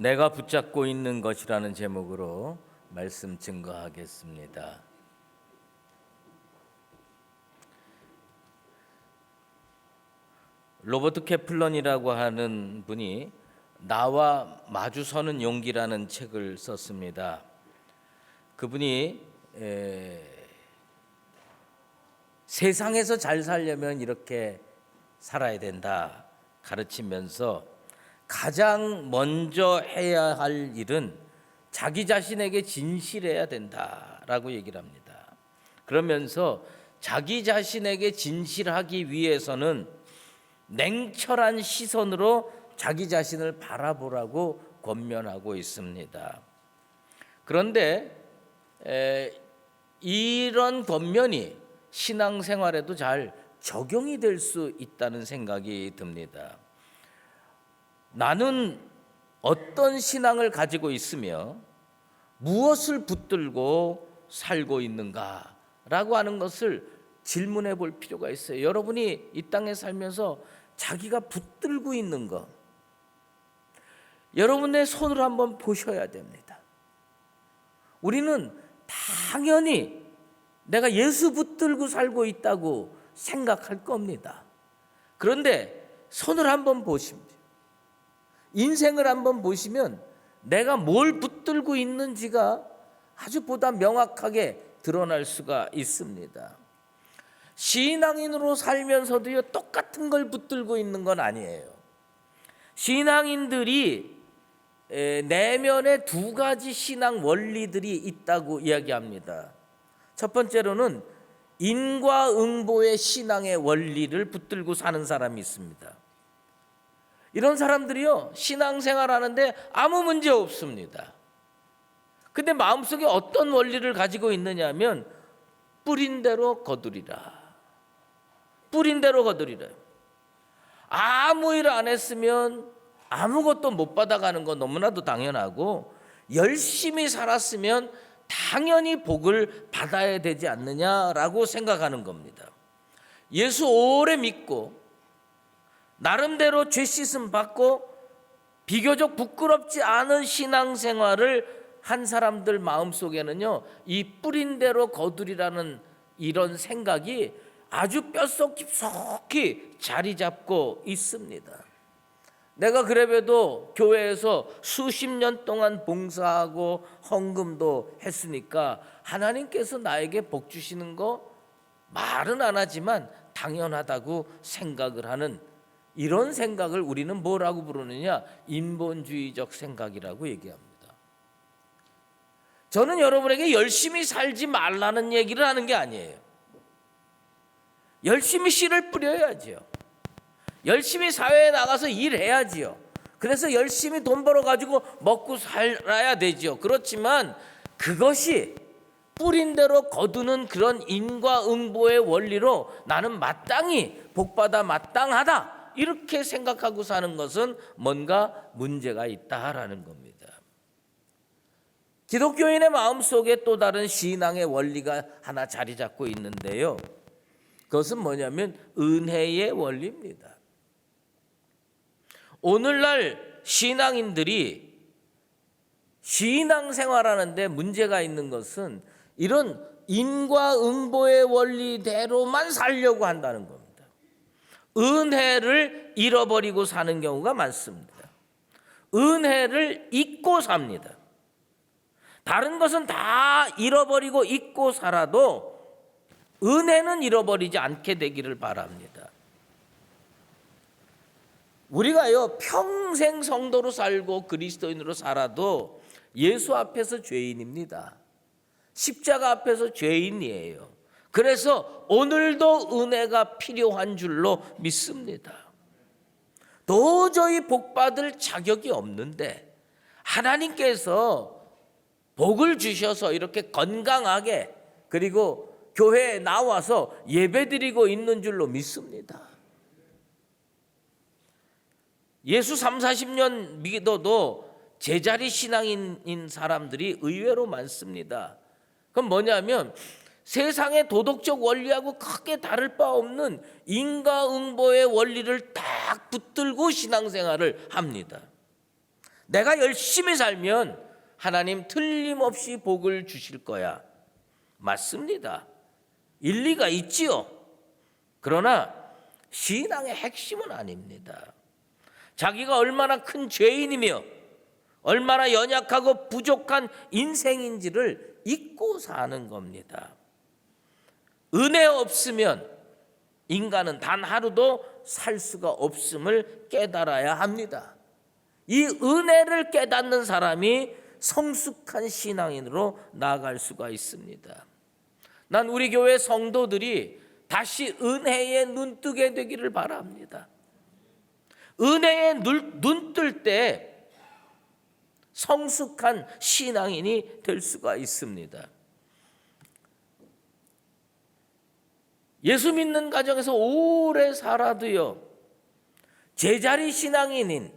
내가 붙잡고 있는 것이라는 제목으로 말씀 증거하겠습니다. 로버트 캐플런이라고 하는 분이 나와 마주서는 용기라는 책을 썼습니다. 그분이 세상에서 잘 살려면 이렇게 살아야 된다 가르치면서 가장 먼저 해야 할 일은 자기 자신에게 진실해야 된다라고 얘기를 합니다. 그러면서 자기 자신에게 진실하기 위해서는 냉철한 시선으로 자기 자신을 바라보라고 권면하고 있습니다. 그런데 이런 권면이 신앙생활에도 잘 적용이 될 수 있다는 생각이 듭니다. 나는 어떤 신앙을 가지고 있으며 무엇을 붙들고 살고 있는가라고 하는 것을 질문해 볼 필요가 있어요. 여러분이 이 땅에 살면서 자기가 붙들고 있는 것, 여러분의 손을 한번 보셔야 됩니다. 우리는 당연히 내가 예수 붙들고 살고 있다고 생각할 겁니다. 그런데 손을 한번 보십니다. 인생을 한번 보시면 내가 뭘 붙들고 있는지가 아주 보다 명확하게 드러날 수가 있습니다. 신앙인으로 살면서도요, 똑같은 걸 붙들고 있는 건 아니에요. 신앙인들이 내면에 두 가지 신앙 원리들이 있다고 이야기합니다. 첫 번째로는 인과응보의 신앙의 원리를 붙들고 사는 사람이 있습니다. 이런 사람들이요, 신앙생활 하는데 아무 문제 없습니다. 근데 마음속에 어떤 원리를 가지고 있느냐 하면 뿌린 대로 거두리라. 뿌린 대로 거두리라. 아무 일 안 했으면 아무것도 못 받아가는 건 너무나도 당연하고, 열심히 살았으면 당연히 복을 받아야 되지 않느냐라고 생각하는 겁니다. 예수 오래 믿고 나름대로 죄 씻음 받고 비교적 부끄럽지 않은 신앙생활을 한 사람들 마음속에는요, 이 뿌린 대로 거두리라는 이런 생각이 아주 뼛속 깊숙이 자리 잡고 있습니다. 내가 그래도 교회에서 수십 년 동안 봉사하고 헌금도 했으니까 하나님께서 나에게 복 주시는 거 말은 안 하지만 당연하다고 생각을 하는, 이런 생각을 우리는 뭐라고 부르느냐? 인본주의적 생각이라고 얘기합니다. 저는 여러분에게 열심히 살지 말라는 얘기를 하는 게 아니에요. 열심히 씨를 뿌려야지요. 열심히 사회에 나가서 일해야지요. 그래서 열심히 돈 벌어가지고 먹고 살아야 되죠. 그렇지만 그것이 뿌린 대로 거두는 그런 인과응보의 원리로 나는 마땅히 복받아 마땅하다, 이렇게 생각하고 사는 것은 뭔가 문제가 있다라는 겁니다. 기독교인의 마음속에 또 다른 신앙의 원리가 하나 자리 잡고 있는데요, 그것은 뭐냐면 은혜의 원리입니다. 오늘날 신앙인들이 신앙생활하는데 문제가 있는 것은 이런 인과응보의 원리대로만 살려고 한다는 겁니다. 은혜를 잃어버리고 사는 경우가 많습니다. 은혜를 잊고 삽니다. 다른 것은 다 잃어버리고 잊고 살아도 은혜는 잃어버리지 않게 되기를 바랍니다. 우리가요, 평생 성도로 살고 그리스도인으로 살아도 예수 앞에서 죄인입니다. 십자가 앞에서 죄인이에요. 그래서 오늘도 은혜가 필요한 줄로 믿습니다. 도저히 복받을 자격이 없는데 하나님께서 복을 주셔서 이렇게 건강하게, 그리고 교회에 나와서 예배드리고 있는 줄로 믿습니다. 예수 30-40년 믿어도 제자리 신앙인 사람들이 의외로 많습니다. 그럼 뭐냐면 세상의 도덕적 원리하고 크게 다를 바 없는 인과응보의 원리를 딱 붙들고 신앙생활을 합니다. 내가 열심히 살면 하나님 틀림없이 복을 주실 거야. 맞습니다. 일리가 있지요. 그러나 신앙의 핵심은 아닙니다. 자기가 얼마나 큰 죄인이며 얼마나 연약하고 부족한 인생인지를 잊고 사는 겁니다. 은혜 없으면 인간은 단 하루도 살 수가 없음을 깨달아야 합니다. 이 은혜를 깨닫는 사람이 성숙한 신앙인으로 나아갈 수가 있습니다. 난 우리 교회 성도들이 다시 은혜에 눈뜨게 되기를 바랍니다. 은혜에 눈 뜰 때 성숙한 신앙인이 될 수가 있습니다. 예수 믿는 가정에서 오래 살아도요, 제자리 신앙인인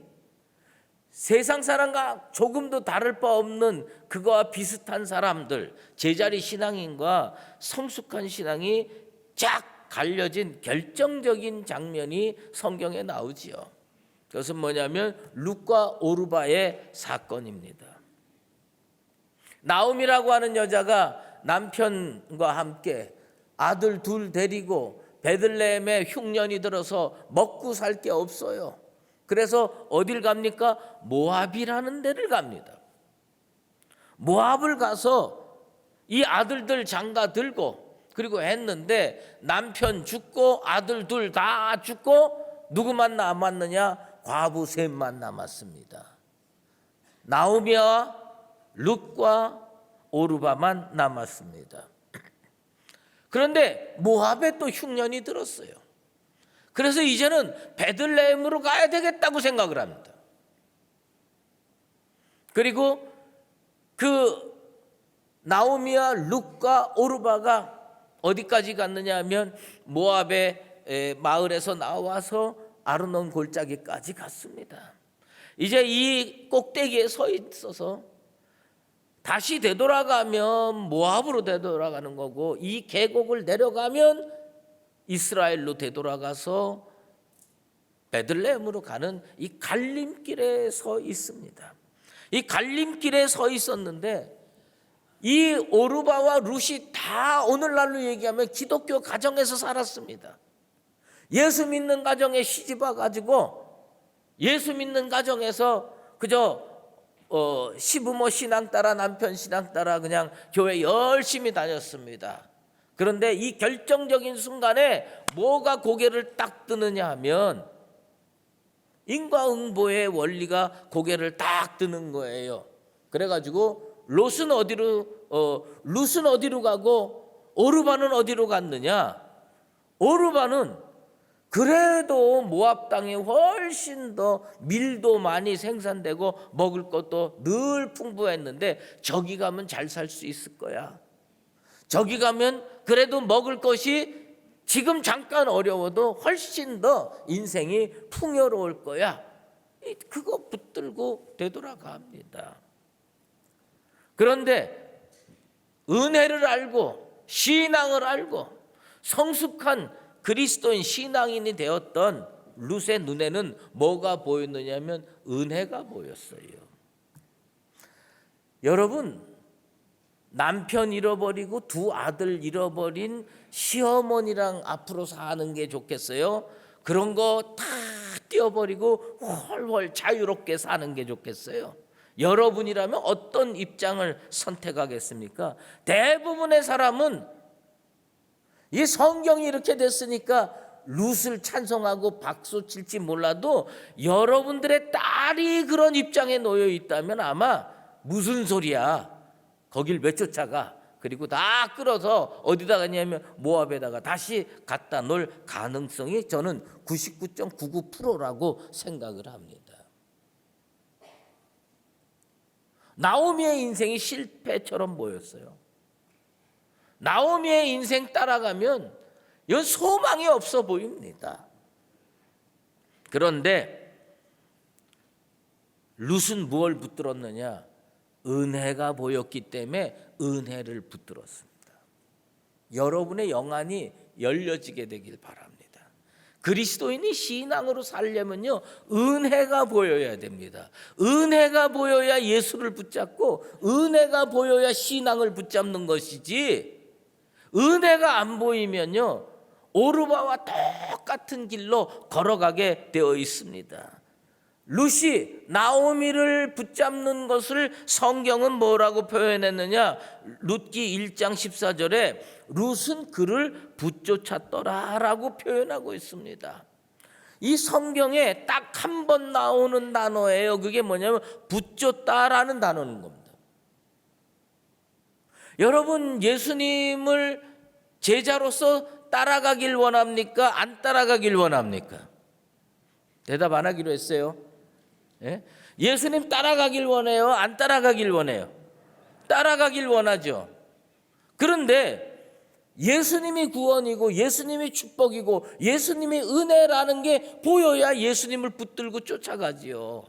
세상 사람과 조금도 다를 바 없는 그거와 비슷한 사람들, 제자리 신앙인과 성숙한 신앙이 쫙 갈려진 결정적인 장면이 성경에 나오지요. 그것은 뭐냐면 룻과 오르바의 사건입니다. 나옴이라고 하는 여자가 남편과 함께 아들 둘 데리고 베들레헴에 흉년이 들어서 먹고 살 게 없어요. 그래서 어딜 갑니까? 모압이라는 데를 갑니다. 모압을 가서 이 아들들 장가 들고 그리고 했는데 남편 죽고 아들 둘 다 죽고 누구만 남았느냐? 과부 셋만 남았습니다. 나오미와 룻과 오르바만 남았습니다. 그런데 모압에 또 흉년이 들었어요. 그래서 이제는 베들레헴으로 가야 되겠다고 생각을 합니다. 그리고 그 나오미와 룻과 오르바가 어디까지 갔느냐 하면 모압의 마을에서 나와서 아르논 골짜기까지 갔습니다. 이제 이 꼭대기에 서 있어서 다시 되돌아가면 모압으로 되돌아가는 거고 이 계곡을 내려가면 이스라엘로 되돌아가서 베들레헴으로 가는 이 갈림길에 서 있습니다. 이 갈림길에 서 있었는데 이 오르바와 룻이 다 오늘날로 얘기하면 기독교 가정에서 살았습니다. 예수 믿는 가정에 시집 와가지고 예수 믿는 가정에서 그저 시부모 신앙 따라 남편 신앙 따라 그냥 교회 열심히 다녔습니다. 그런데 이 결정적인 순간에 뭐가 고개를 딱 뜨느냐 하면 인과응보의 원리가 고개를 딱 뜨는 거예요. 그래가지고 룻은 어디로 가고 오르바는 어디로 갔느냐? 오르바는 그래도 모압 땅에 훨씬 더 밀도 많이 생산되고 먹을 것도 늘 풍부했는데 저기 가면 잘 살 수 있을 거야. 저기 가면 그래도 먹을 것이 지금 잠깐 어려워도 훨씬 더 인생이 풍요로울 거야. 그거 붙들고 되돌아갑니다. 그런데 은혜를 알고 신앙을 알고 성숙한 그리스도인 신앙인이 되었던 룻의 눈에는 뭐가 보였느냐면 은혜가 보였어요. 여러분, 남편 잃어버리고 두 아들 잃어버린 시어머니랑 앞으로 사는 게 좋겠어요? 그런 거 다 띄워버리고 훨훨 자유롭게 사는 게 좋겠어요? 여러분이라면 어떤 입장을 선택하겠습니까? 대부분의 사람은 이 성경이 이렇게 됐으니까 룻을 찬송하고 박수 칠지 몰라도 여러분들의 딸이 그런 입장에 놓여 있다면 아마 무슨 소리야? 거길 왜 쫓아가? 그리고 다 끌어서 어디다 가냐면 모압에다가 다시 갖다 놓을 가능성이 저는 99.99%라고 생각을 합니다. 나오미의 인생이 실패처럼 보였어요. 나오미의 인생 따라가면 이건 소망이 없어 보입니다. 그런데 룻은 무엇을 붙들었느냐? 은혜가 보였기 때문에 은혜를 붙들었습니다. 여러분의 영안이 열려지게 되길 바랍니다. 그리스도인이 신앙으로 살려면요, 은혜가 보여야 됩니다. 은혜가 보여야 예수를 붙잡고 은혜가 보여야 신앙을 붙잡는 것이지, 은혜가 안 보이면요 오르바와 똑같은 길로 걸어가게 되어 있습니다. 룻이 나오미를 붙잡는 것을 성경은 뭐라고 표현했느냐? 룻기 1장 14절에 룻은 그를 붙쫓았더라라고 표현하고 있습니다. 이 성경에 딱 한 번 나오는 단어예요. 그게 뭐냐면 붙쫓다라는 단어인 겁니다. 여러분, 예수님을 제자로서 따라가길 원합니까? 안 따라가길 원합니까? 대답 안 하기로 했어요. 예? 예수님 따라가길 원해요? 안 따라가길 원해요? 따라가길 원하죠. 그런데 예수님이 구원이고 예수님이 축복이고 예수님이 은혜라는 게 보여야 예수님을 붙들고 쫓아가지요.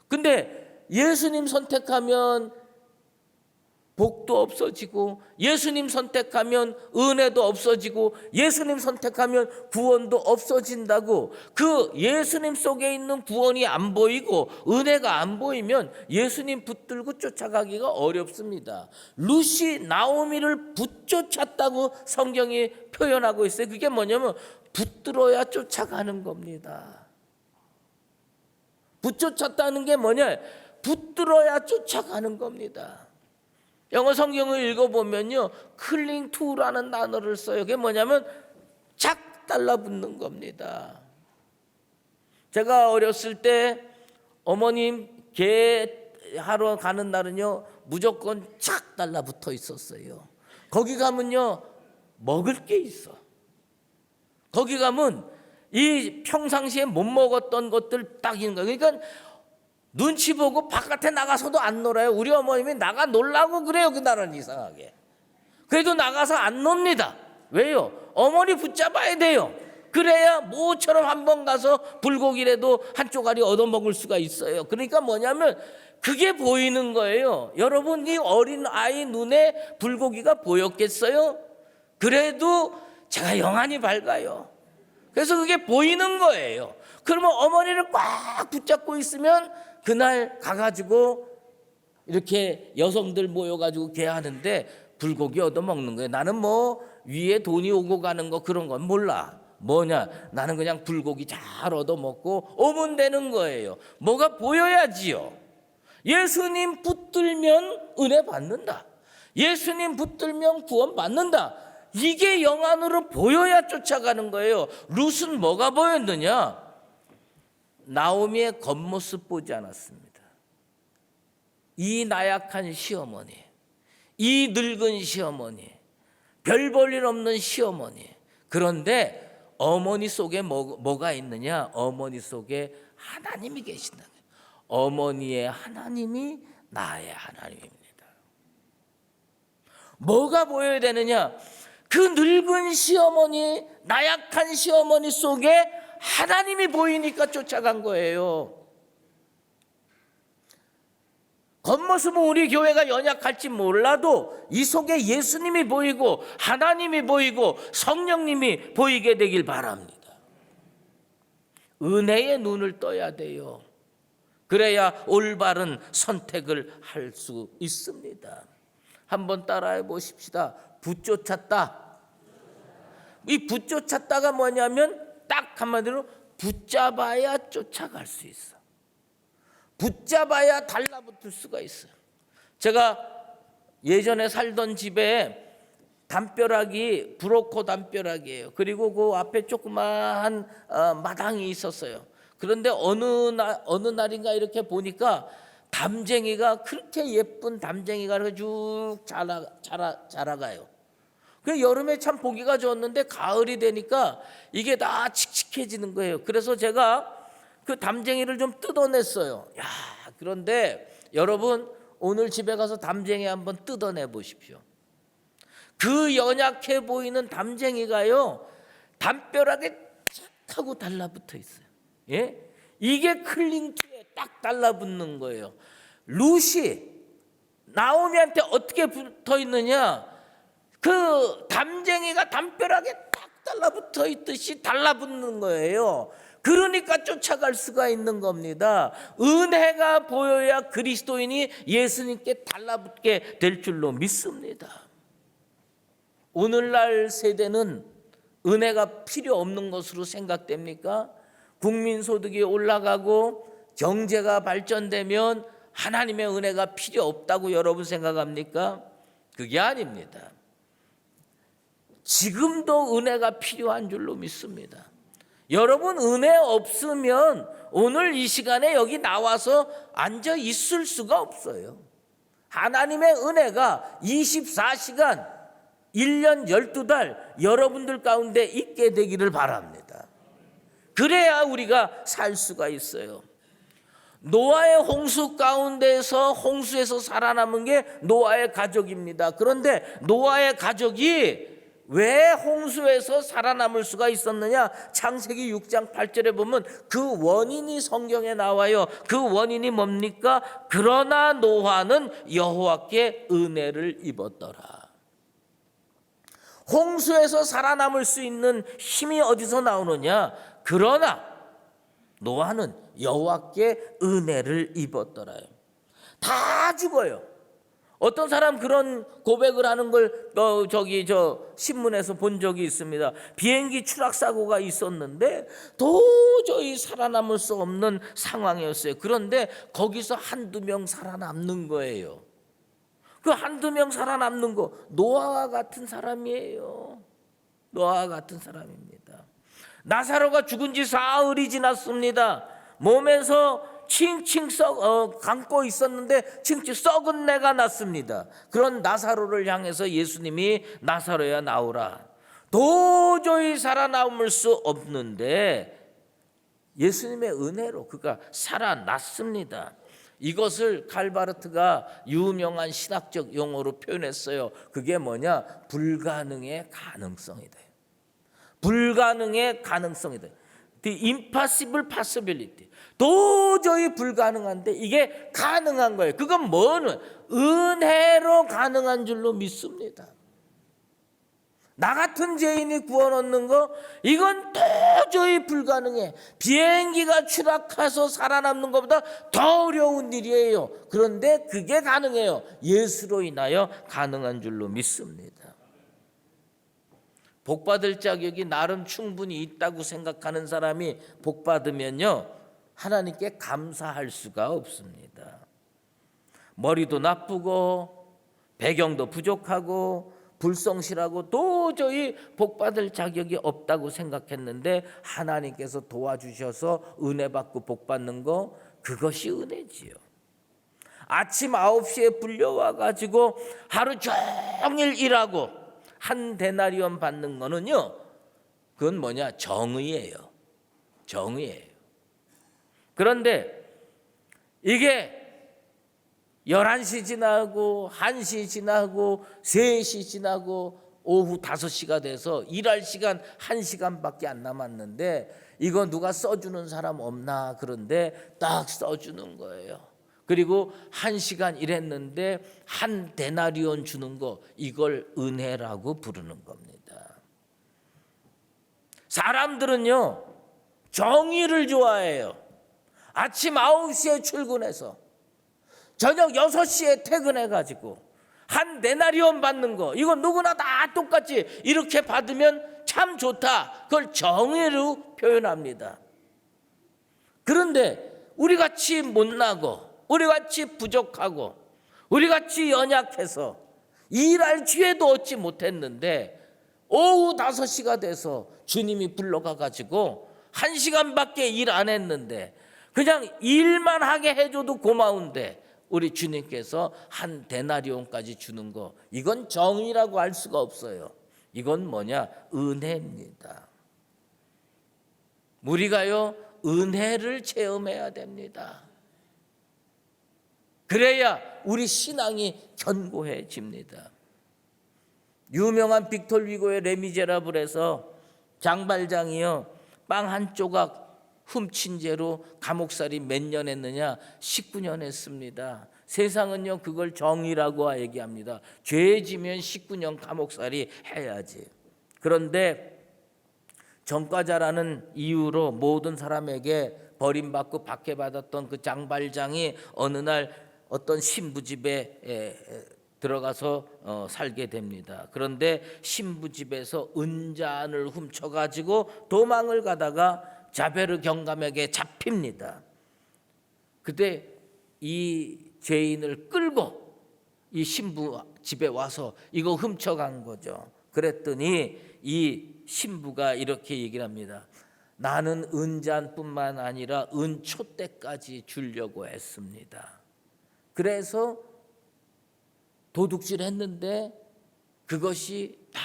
근데 예수님 선택하면 복도 없어지고, 예수님 선택하면 은혜도 없어지고, 예수님 선택하면 구원도 없어진다고. 그 예수님 속에 있는 구원이 안 보이고 은혜가 안 보이면 예수님 붙들고 쫓아가기가 어렵습니다. 룻이 나오미를 붙쫓았다고 성경이 표현하고 있어요. 그게 뭐냐면 붙들어야 쫓아가는 겁니다. 붙쫓았다는 게 뭐냐? 붙들어야 쫓아가는 겁니다. 영어 성경을 읽어보면요, 클링 투라는 단어를 써요. 그게 뭐냐면 착 달라붙는 겁니다. 제가 어렸을 때 어머님 개 하러 가는 날은요 무조건 착 달라붙어 있었어요. 거기 가면요 먹을 게 있어. 거기 가면 이 평상시에 못 먹었던 것들 딱 있는 거예요. 그러니까 눈치 보고 바깥에 나가서도 안 놀아요. 우리 어머님이 나가 놀라고 그래요. 그날은 이상하게. 그래도 나가서 안 놉니다. 왜요? 어머니 붙잡아야 돼요. 그래야 모처럼 한번 가서 불고기라도 한 쪼가리 얻어먹을 수가 있어요. 그러니까 뭐냐면 그게 보이는 거예요. 여러분, 이 어린 아이 눈에 불고기가 보였겠어요? 그래도 제가 영안이 밝아요. 그래서 그게 보이는 거예요. 그러면 어머니를 꽉 붙잡고 있으면 그날 가가지고 이렇게 여성들 모여가지고 개하는데 불고기 얻어먹는 거예요. 나는 뭐 위에 돈이 오고 가는 거 그런 건 몰라. 뭐냐, 나는 그냥 불고기 잘 얻어먹고 오면 되는 거예요. 뭐가 보여야지요. 예수님 붙들면 은혜 받는다. 예수님 붙들면 구원 받는다. 이게 영안으로 보여야 쫓아가는 거예요. 룻은 뭐가 보였느냐? 나오미의 겉모습 보지 않았습니다. 이 나약한 시어머니, 이 늙은 시어머니, 별 볼 일 없는 시어머니. 그런데 어머니 속에 뭐가 있느냐? 어머니 속에 하나님이 계신다. 어머니의 하나님이 나의 하나님입니다. 뭐가 보여야 되느냐? 그 늙은 시어머니, 나약한 시어머니 속에 하나님이 보이니까 쫓아간 거예요. 겉모습은 우리 교회가 연약할지 몰라도 이 속에 예수님이 보이고 하나님이 보이고 성령님이 보이게 되길 바랍니다. 은혜의 눈을 떠야 돼요. 그래야 올바른 선택을 할 수 있습니다. 한번 따라해 보십시다. 붙쫓았다. 이 붙쫓았다가 뭐냐면 딱 한마디로 붙잡아야 쫓아갈 수 있어. 붙잡아야 달라붙을 수가 있어요. 제가 예전에 살던 집에 담벼락이 브로커 담벼락이에요. 그리고 그 앞에 조그마한 마당이 있었어요. 그런데 어느 날인가 이렇게 보니까 담쟁이가, 그렇게 예쁜 담쟁이가 쭉 자라가요. 그 여름에 참 보기가 좋았는데 가을이 되니까 이게 다 칙칙해지는 거예요. 그래서 제가 그 담쟁이를 좀 뜯어냈어요. 야, 그런데 여러분, 오늘 집에 가서 담쟁이 한번 뜯어내 보십시오. 그 연약해 보이는 담쟁이가요 담벼락에 착 하고 달라붙어 있어요. 예? 이게 클링트에 딱 달라붙는 거예요. 룻이 나오미한테 어떻게 붙어 있느냐? 그 담쟁이가 담벼락에 딱 달라붙어 있듯이 달라붙는 거예요. 그러니까 쫓아갈 수가 있는 겁니다. 은혜가 보여야 그리스도인이 예수님께 달라붙게 될 줄로 믿습니다. 오늘날 세대는 은혜가 필요 없는 것으로 생각됩니까? 국민소득이 올라가고 경제가 발전되면 하나님의 은혜가 필요 없다고 여러분 생각합니까? 그게 아닙니다. 지금도 은혜가 필요한 줄로 믿습니다. 여러분 은혜 없으면 오늘 이 시간에 여기 나와서 앉아 있을 수가 없어요. 하나님의 은혜가 24시간 1년 12달 여러분들 가운데 있게 되기를 바랍니다. 그래야 우리가 살 수가 있어요. 노아의 홍수 가운데서 홍수에서 살아남은 게 노아의 가족입니다. 그런데 노아의 가족이 왜 홍수에서 살아남을 수가 있었느냐? 창세기 6장 8절에 보면 그 원인이 성경에 나와요. 그 원인이 뭡니까? 그러나 노아는 여호와께 은혜를 입었더라. 홍수에서 살아남을 수 있는 힘이 어디서 나오느냐? 그러나 노아는 여호와께 은혜를 입었더라요. 다 죽어요. 어떤 사람 그런 고백을 하는 걸 신문에서 본 적이 있습니다. 비행기 추락 사고가 있었는데 도저히 살아남을 수 없는 상황이었어요. 그런데 거기서 한두 명 살아남는 거예요. 그 한두 명 살아남는 거 노아와 같은 사람이에요. 노아와 같은 사람입니다. 나사로가 죽은 지 사흘이 지났습니다. 몸에서 칭칭 감고 있었는데 칭칭 썩은 내가 났습니다. 그런 나사로를 향해서 예수님이 나사로야 나오라. 도저히 살아남을 수 없는데 예수님의 은혜로 그가 살아났습니다. 이것을 칼바르트가 유명한 신학적 용어로 표현했어요. 그게 뭐냐? 불가능의 가능성이다. 불가능의 가능성이다. The impossible possibility. 도저히 불가능한데 이게 가능한 거예요. 그건 뭐는? 은혜로 가능한 줄로 믿습니다. 나 같은 죄인이 구원 얻는 거 이건 도저히 불가능해. 비행기가 추락해서 살아남는 것보다 더 어려운 일이에요. 그런데 그게 가능해요. 예수로 인하여 가능한 줄로 믿습니다. 복받을 자격이 나름 충분히 있다고 생각하는 사람이 복받으면요 하나님께 감사할 수가 없습니다. 머리도 나쁘고 배경도 부족하고 불성실하고 도저히 복받을 자격이 없다고 생각했는데 하나님께서 도와주셔서 은혜 받고 복받는 거 그것이 은혜지요. 아침 9시에 불려와 가지고 하루 종일 일하고 한 데나리온 받는 거는요 그건 뭐냐? 정의예요. 정의예요. 그런데 이게 11시 지나고 1시 지나고 3시 지나고 오후 5시가 돼서 일할 시간 1시간밖에 안 남았는데 이거 누가 써주는 사람 없나? 그런데 딱 써주는 거예요. 그리고 1시간 일했는데 한 데나리온 주는 거 이걸 은혜라고 부르는 겁니다. 사람들은요 정의를 좋아해요. 아침 9시에 출근해서 저녁 6시에 퇴근해가지고 한 데나리온 받는 거 이거 누구나 다 똑같이 이렇게 받으면 참 좋다. 그걸 정의로 표현합니다. 그런데 우리같이 못나고 우리같이 부족하고 우리같이 연약해서 일할 기회도 얻지 못했는데 오후 5시가 돼서 주님이 불러가가지고 1시간밖에 일 안 했는데 그냥 일만 하게 해줘도 고마운데 우리 주님께서 한 데나리온까지 주는 거 이건 정의라고 할 수가 없어요. 이건 뭐냐? 은혜입니다. 우리가요 은혜를 체험해야 됩니다. 그래야 우리 신앙이 견고해집니다. 유명한 빅톨 위고의 레미제라블에서 장발장이요 빵 한 조각 훔친 죄로 감옥살이 몇 년 했느냐? 19년 했습니다. 세상은요 그걸 정의라고 얘기합니다. 죄 지면 19년 감옥살이 해야지. 그런데 전과자라는 이유로 모든 사람에게 버림받고 박해받았던 그 장발장이 어느 날 어떤 신부 집에 들어가서 살게 됩니다. 그런데 신부 집에서 은잔을 훔쳐가지고 도망을 가다가 자베르 경감에게 잡힙니다. 그때 이 죄인을 끌고 이 신부 집에 와서 이거 훔쳐간 거죠. 그랬더니 이 신부가 이렇게 얘기를 합니다. 나는 은잔뿐만 아니라 은촛대까지 주려고 했습니다. 그래서 도둑질 했는데 그것이 다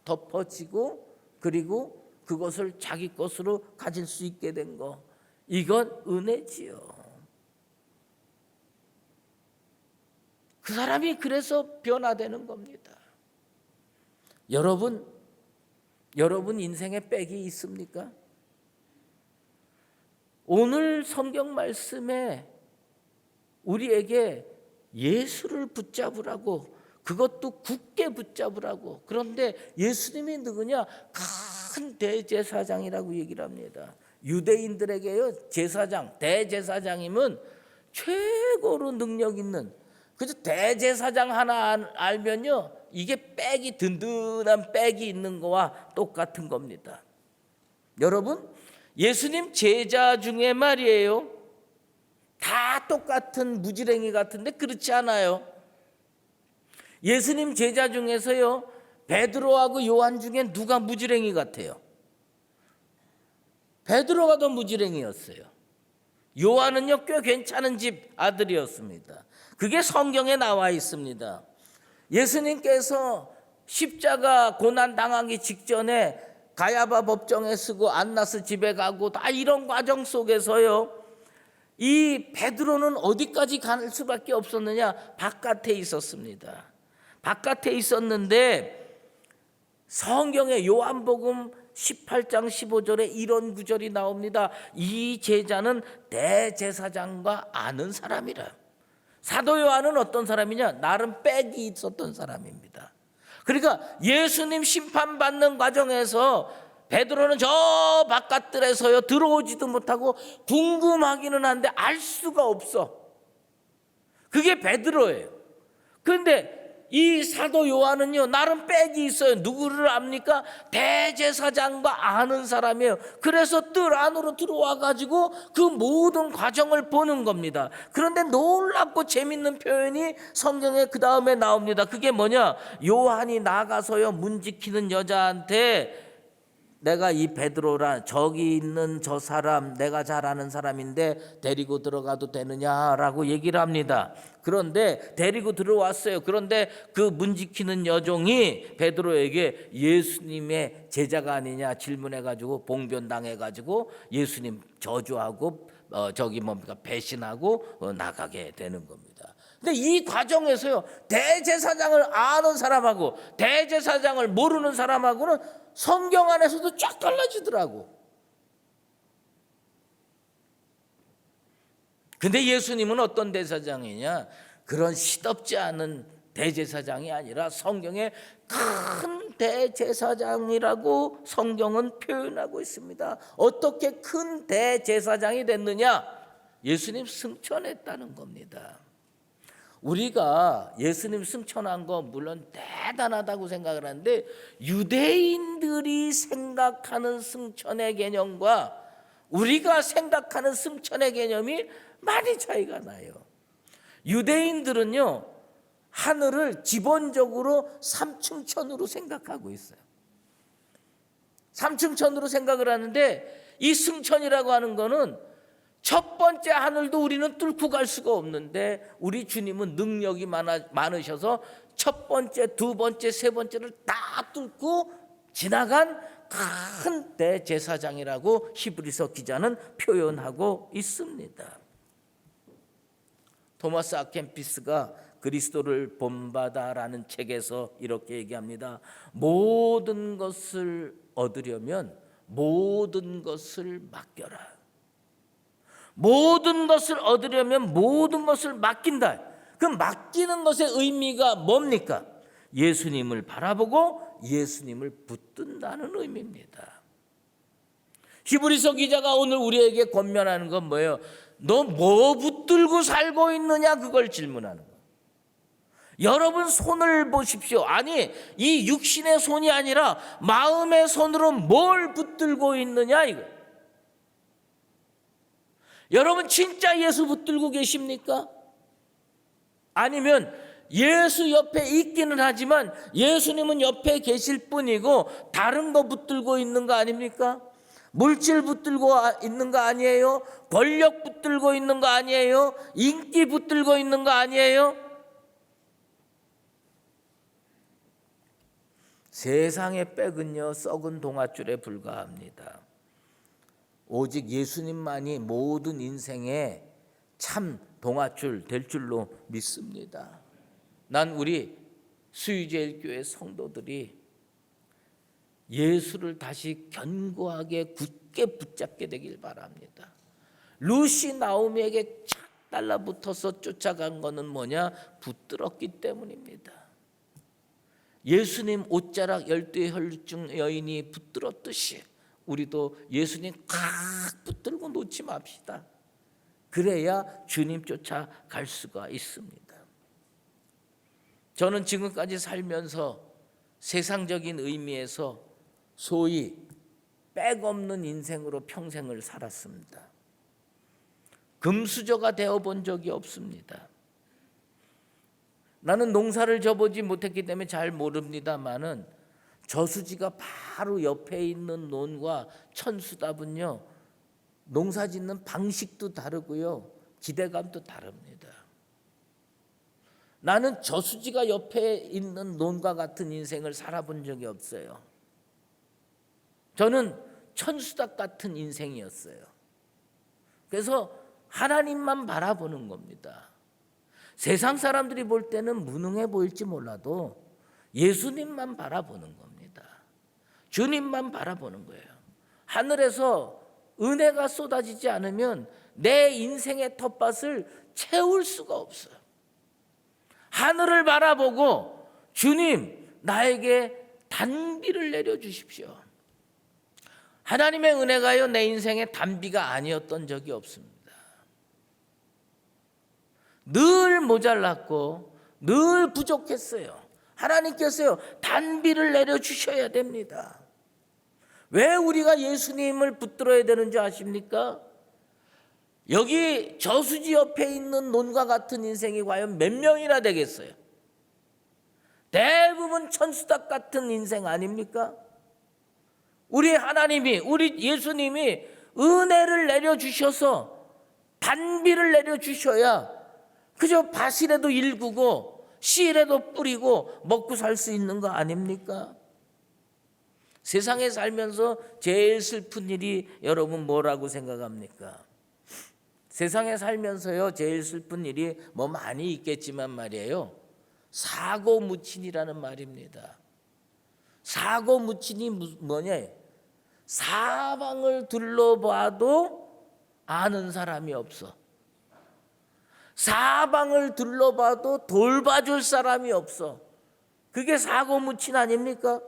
덮어지고 그리고 그것을 자기 것으로 가질 수 있게 된 거, 이건 은혜지요. 그 사람이 그래서 변화되는 겁니다. 여러분 인생에 빽이 있습니까? 오늘 성경 말씀에 우리에게 예수를 붙잡으라고, 그것도 굳게 붙잡으라고. 그런데 예수님이 누구냐? 큰 대제사장이라고 얘기를 합니다. 유대인들에게요, 제사장, 대제사장이면 최고로 능력 있는, 그래서 대제사장 하나 알면요, 이게 빽이, 든든한 빽이 있는 거와 똑같은 겁니다. 여러분, 예수님 제자 중에 말이에요, 다 똑같은 무지랭이 같은데 그렇지 않아요. 예수님 제자 중에서요, 베드로하고 요한 중에 누가 무지랭이 같아요? 베드로가 더 무지랭이였어요. 요한은요, 꽤 괜찮은 집 아들이었습니다. 그게 성경에 나와 있습니다. 예수님께서 십자가 고난 당하기 직전에 가야바 법정에 서고 안나스 집에 가고 다 이런 과정 속에서요, 이 베드로는 어디까지 갈 수밖에 없었느냐? 바깥에 있었습니다. 바깥에 있었는데 성경에 요한복음 18장 15절에 이런 구절이 나옵니다. 이 제자는 대제사장과 아는 사람이라. 사도 요한은 어떤 사람이냐? 나름 빽이 있었던 사람입니다. 그러니까 예수님 심판받는 과정에서 베드로는 저 바깥들에서요, 들어오지도 못하고 궁금하기는 한데 알 수가 없어. 그게 베드로예요. 그런데 이 사도 요한은요, 나름 빽이 있어요. 누구를 압니까? 대제사장과 아는 사람이에요. 그래서 뜰 안으로 들어와 가지고 그 모든 과정을 보는 겁니다. 그런데 놀랍고 재밌는 표현이 성경에 그 다음에 나옵니다. 그게 뭐냐? 요한이 나가서요, 문 지키는 여자한테 내가 이 베드로라, 저기 있는 저 사람, 내가 잘 아는 사람인데 데리고 들어가도 되느냐라고 얘기를 합니다. 그런데 데리고 들어왔어요. 그런데 그 문 지키는 여종이 베드로에게 예수님의 제자가 아니냐 질문해가지고 봉변당해가지고 예수님 저주하고 배신하고 나가게 되는 겁니다. 근데 이 과정에서요, 대제사장을 아는 사람하고 대제사장을 모르는 사람하고는 성경 안에서도 쫙 달라지더라고. 근데 예수님은 어떤 대제사장이냐? 그런 시덥지 않은 대제사장이 아니라 성경에 큰 대제사장이라고 성경은 표현하고 있습니다. 어떻게 큰 대제사장이 됐느냐? 예수님 승천했다는 겁니다. 우리가 예수님 승천한 거 물론 대단하다고 생각을 하는데, 유대인들이 생각하는 승천의 개념과 우리가 생각하는 승천의 개념이 많이 차이가 나요. 유대인들은요, 하늘을 기본적으로 삼층천으로 생각하고 있어요. 삼층천으로 생각을 하는데, 이 승천이라고 하는 거는 첫 번째 하늘도 우리는 뚫고 갈 수가 없는데, 우리 주님은 능력이 많으셔서 첫 번째, 두 번째, 세 번째를 다 뚫고 지나간 큰 대제사장이라고 히브리서 기자는 표현하고 있습니다. 토마스 아켄피스가 그리스도를 본받아라는 책에서 이렇게 얘기합니다. 모든 것을 얻으려면 모든 것을 맡겨라. 모든 것을 얻으려면 모든 것을 맡긴다. 그 맡기는 것의 의미가 뭡니까? 예수님을 바라보고 예수님을 붙든다는 의미입니다. 히브리서 기자가 오늘 우리에게 권면하는 건 뭐예요? 너 뭐 붙들고 살고 있느냐, 그걸 질문하는 거예요. 여러분 손을 보십시오. 아니, 이 육신의 손이 아니라 마음의 손으로 뭘 붙들고 있느냐, 이거. 여러분 진짜 예수 붙들고 계십니까? 아니면 예수 옆에 있기는 하지만 예수님은 옆에 계실 뿐이고 다른 거 붙들고 있는 거 아닙니까? 물질 붙들고 있는 거 아니에요? 권력 붙들고 있는 거 아니에요? 인기 붙들고 있는 거 아니에요? 세상의 백은요, 썩은 동아줄에 불과합니다. 오직 예수님만이 모든 인생의 참 동아줄 될 줄로 믿습니다. 난 우리 수유제일교회 성도들이 예수를 다시 견고하게 굳게 붙잡게 되길 바랍니다. 루시 나오미에게 착 달라붙어서 쫓아간 거는 뭐냐? 붙들었기 때문입니다. 예수님 옷자락 12 혈중 여인이 붙들었듯이 우리도 예수님 꽉 붙들고 놓지 맙시다. 그래야 주님 쫓아갈 수가 있습니다. 저는 지금까지 살면서 세상적인 의미에서 소위 백 없는 인생으로 평생을 살았습니다. 금수저가 되어본 적이 없습니다. 나는 농사를 져보지 못했기 때문에 잘 모릅니다마는 저수지가 바로 옆에 있는 논과 천수답은요, 농사 짓는 방식도 다르고요, 기대감도 다릅니다. 나는 저수지가 옆에 있는 논과 같은 인생을 살아본 적이 없어요. 저는 천수답 같은 인생이었어요. 그래서 하나님만 바라보는 겁니다. 세상 사람들이 볼 때는 무능해 보일지 몰라도 예수님만 바라보는 겁니다. 주님만 바라보는 거예요. 하늘에서 은혜가 쏟아지지 않으면 내 인생의 텃밭을 채울 수가 없어요. 하늘을 바라보고 주님, 나에게 단비를 내려주십시오. 하나님의 은혜가요, 내 인생의 단비가 아니었던 적이 없습니다. 늘 모자랐고 늘 부족했어요. 하나님께서요, 단비를 내려주셔야 됩니다. 왜 우리가 예수님을 붙들어야 되는지 아십니까? 여기 저수지 옆에 있는 논과 같은 인생이 과연 몇 명이나 되겠어요? 대부분 천수답 같은 인생 아닙니까? 우리 하나님이, 우리 예수님이 은혜를 내려주셔서 단비를 내려주셔야 그저 밭이라도 일구고 씨라도 뿌리고 먹고 살 수 있는 거 아닙니까? 세상에 살면서 제일 슬픈 일이 여러분 뭐라고 생각합니까? 세상에 살면서요, 제일 슬픈 일이 뭐 많이 있겠지만 말이에요, 사고무친이라는 말입니다. 사고무친이 뭐냐? 사방을 둘러봐도 아는 사람이 없어. 사방을 둘러봐도 돌봐줄 사람이 없어. 그게 사고무친 아닙니까?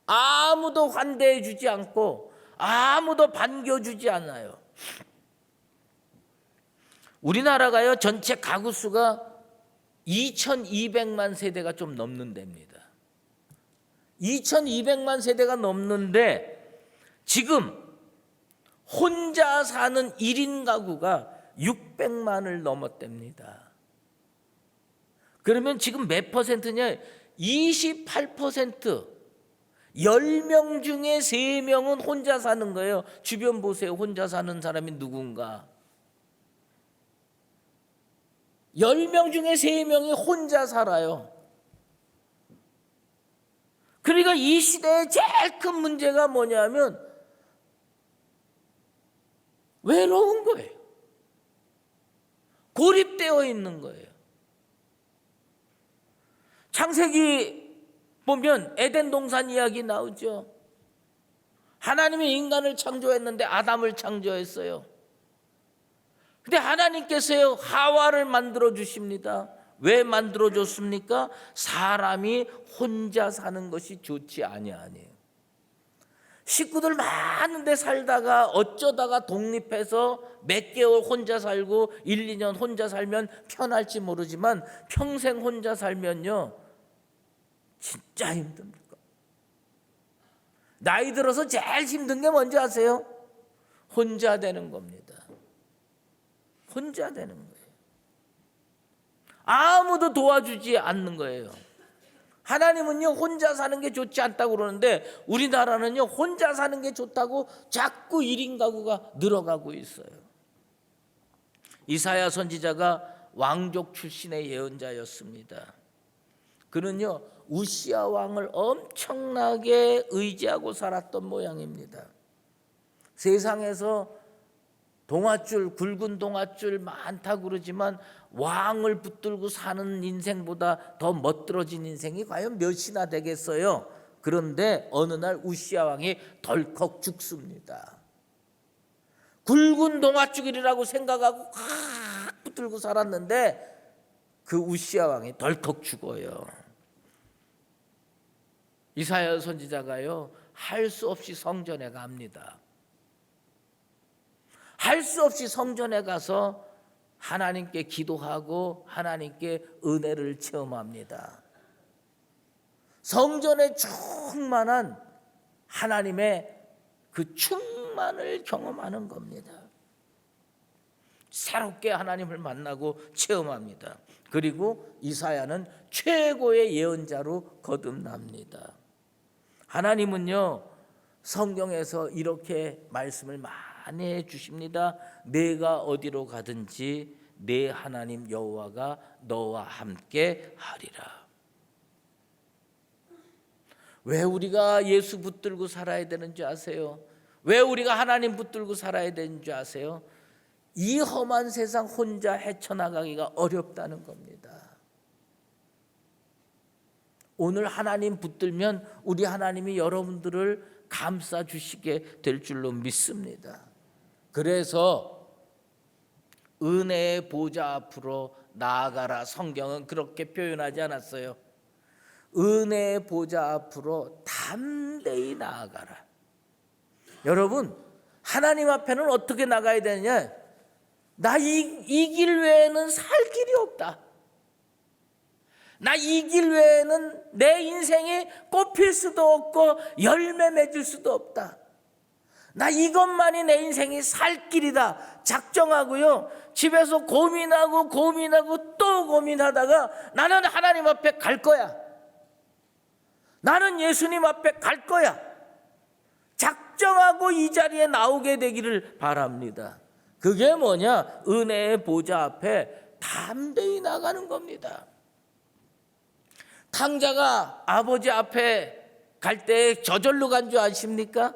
아무도 환대해 주지 않고 아무도 반겨주지 않아요. 우리나라가요, 전체 가구 수가 2200만 세대가 좀 넘는 데입니다. 2200만 세대가 넘는데 지금 혼자 사는 1인 가구가 600만을 넘었답니다. 그러면 지금 몇 퍼센트냐? 28%. 10명 중에 3명은 혼자 사는 거예요. 주변 보세요. 혼자 사는 사람이 누군가. 10명 중에 3명이 혼자 살아요. 그러니까 이 시대의 제일 큰 문제가 뭐냐면 외로운 거예요. 고립되어 있는 거예요. 창세기 보면 에덴 동산 이야기 나오죠. 하나님이 인간을 창조했는데 아담을 창조했어요. 근데 하나님께서요, 하와를 만들어 주십니다. 왜 만들어 줬습니까? 사람이 혼자 사는 것이 좋지 아니하니에요. 식구들 많은데 살다가 어쩌다가 독립해서 몇 개월 혼자 살고 1, 2년 혼자 살면 편할지 모르지만 평생 혼자 살면요 진짜 힘듭니다. 나이 들어서 제일 힘든 게 뭔지 아세요? 혼자 되는 겁니다. 혼자 되는 거예요. 아무도 도와주지 않는 거예요. 하나님은요 혼자 사는 게 좋지 않다고 그러는데 우리나라는요 혼자 사는 게 좋다고 자꾸 1인 가구가 늘어가고 있어요. 이사야 선지자가 왕족 출신의 예언자였습니다. 그는요 우시야 왕을 엄청나게 의지하고 살았던 모양입니다. 세상에서 동아줄, 굵은 동아줄 많다고 그러지만 왕을 붙들고 사는 인생보다 더 멋들어진 인생이 과연 몇이나 되겠어요? 그런데 어느 날 우시야 왕이 덜컥 죽습니다. 굵은 동아줄이라고 생각하고 확 붙들고 살았는데 그 우시야 왕이 덜컥 죽어요. 이사야 선지자가요 할 수 없이 성전에 갑니다. 할 수 없이 성전에 가서 하나님께 기도하고 하나님께 은혜를 체험합니다. 성전에 충만한 하나님의 그 충만을 경험하는 겁니다. 새롭게 하나님을 만나고 체험합니다. 그리고 이사야는 최고의 예언자로 거듭납니다. 하나님은요 성경에서 이렇게 말씀을 많이 해주십니다. 내가 어디로 가든지 내 하나님 여호와가 너와 함께 하리라. 왜 우리가 예수 붙들고 살아야 되는지 아세요? 왜 우리가 하나님 붙들고 살아야 되는지 아세요? 이 험한 세상 혼자 헤쳐나가기가 어렵다는 겁니다. 오늘 하나님 붙들면 우리 하나님이 여러분들을 감싸 주시게 될 줄로 믿습니다. 그래서 은혜의 보좌 앞으로 나아가라. 성경은 그렇게 표현하지 않았어요. 은혜의 보좌 앞으로 담대히 나아가라. 여러분 하나님 앞에는 어떻게 나가야 되느냐? 나 이 길 외에는 살 길이 없다. 나 이 길 외에는 내 인생이 꽃필 수도 없고 열매 맺을 수도 없다. 나 이것만이 내 인생이 살 길이다 작정하고요 집에서 고민하고 또 고민하다가 나는 하나님 앞에 갈 거야. 나는 예수님 앞에 갈 거야. 작정하고 이 자리에 나오게 되기를 바랍니다. 그게 뭐냐? 은혜의 보좌 앞에 담대히 나가는 겁니다. 탕자가 아버지 앞에 갈 때 저절로 간 줄 아십니까?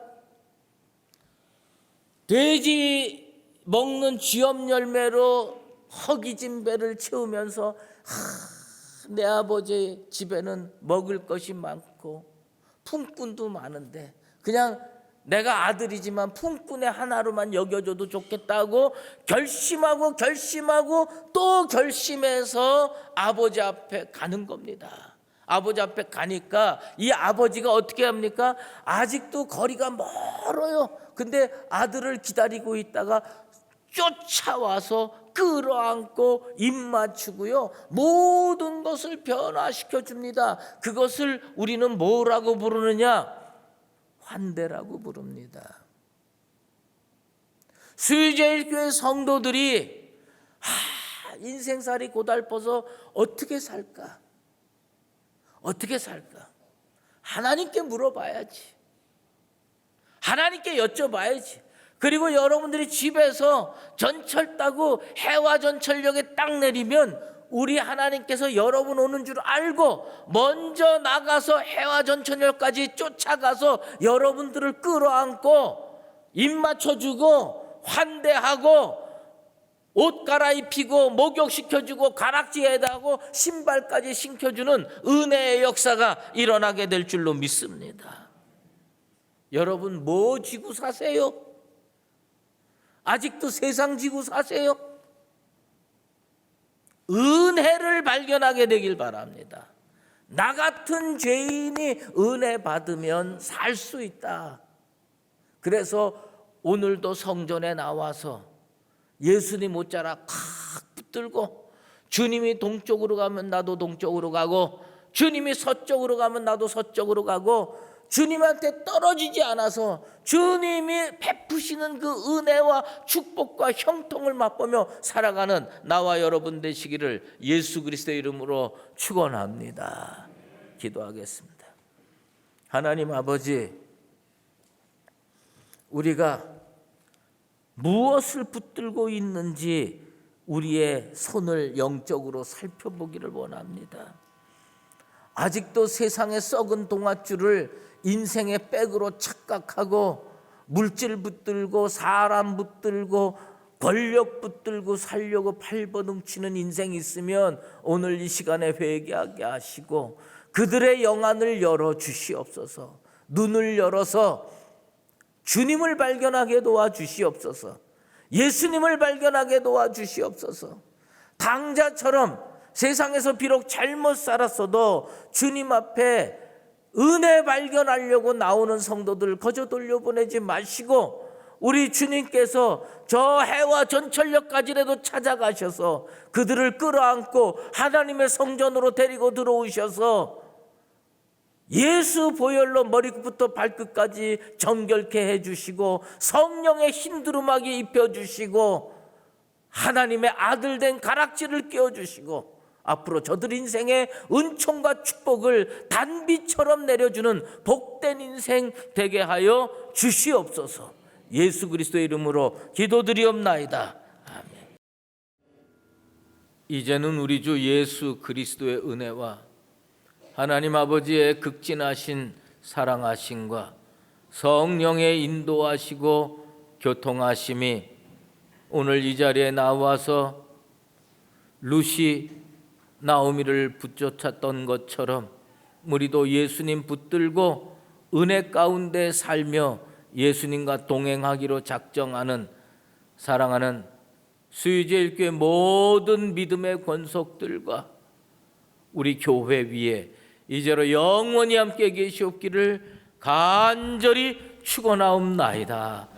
돼지 먹는 쥐엄 열매로 허기진 배를 채우면서 내 아버지 집에는 먹을 것이 많고 품꾼도 많은데 그냥 내가 아들이지만 품꾼의 하나로만 여겨줘도 좋겠다고 결심하고 또 결심해서 아버지 앞에 가는 겁니다. 아버지 앞에 가니까 이 아버지가 어떻게 합니까? 아직도 거리가 멀어요. 근데 아들을 기다리고 있다가 쫓아와서 끌어안고 입 맞추고요 모든 것을 변화시켜 줍니다. 그것을 우리는 뭐라고 부르느냐? 환대라고 부릅니다. 수유제일교회 성도들이 인생살이 고달퍼서 어떻게 살까? 하나님께 물어봐야지. 하나님께 여쭤봐야지. 그리고 여러분들이 집에서 전철 타고 해화전철역에 딱 내리면 우리 하나님께서 여러분 오는 줄 알고 먼저 나가서 해화전철역까지 쫓아가서 여러분들을 끌어안고 입 맞춰주고 환대하고 옷 갈아입히고 목욕시켜주고 가락지에다 하고 신발까지 신겨주는 은혜의 역사가 일어나게 될 줄로 믿습니다. 여러분 뭐 지고 사세요? 아직도 세상 지고 사세요? 은혜를 발견하게 되길 바랍니다. 나 같은 죄인이 은혜 받으면 살 수 있다. 그래서 오늘도 성전에 나와서 예수님 옷자락 칵 붙들고 주님이 동쪽으로 가면 나도 동쪽으로 가고 주님이 서쪽으로 가면 나도 서쪽으로 가고 주님한테 떨어지지 않아서 주님이 베푸시는 그 은혜와 축복과 형통을 맛보며 살아가는 나와 여러분 되시기를 예수 그리스도의 이름으로 축원합니다. 기도하겠습니다. 하나님 아버지, 우리가 무엇을 붙들고 있는지 우리의 손을 영적으로 살펴보기를 원합니다. 아직도 세상의 썩은 동아줄을 인생의 백으로 착각하고 물질 붙들고 사람 붙들고 권력 붙들고 살려고 발버둥치는 인생이 있으면 오늘 이 시간에 회개하게 하시고 그들의 영안을 열어 주시옵소서. 눈을 열어서 주님을 발견하게 도와주시옵소서. 예수님을 발견하게 도와주시옵소서. 당자처럼 세상에서 비록 잘못 살았어도 주님 앞에 은혜 발견하려고 나오는 성도들 거저 돌려보내지 마시고 우리 주님께서 저 해와 전철역까지라도 찾아가셔서 그들을 끌어안고 하나님의 성전으로 데리고 들어오셔서 예수 보혈로 머리부터 발끝까지 정결케 해주시고 성령의 흰두루마기 입혀주시고 하나님의 아들 된 가락지를 끼워주시고 앞으로 저들 인생의 은총과 축복을 단비처럼 내려주는 복된 인생 되게 하여 주시옵소서. 예수 그리스도의 이름으로 기도드리옵나이다. 아멘. 이제는 우리 주 예수 그리스도의 은혜와 하나님 아버지의 극진하신 사랑하심과 성령의 인도하시고 교통하심이 오늘 이 자리에 나와서 루시 나오미를 붙쫓았던 것처럼 우리도 예수님 붙들고 은혜 가운데 살며 예수님과 동행하기로 작정하는 사랑하는 수유제일교회 모든 믿음의 권속들과 우리 교회 위에 이제로 영원히 함께 계시옵기를 간절히 축원하옵나이다.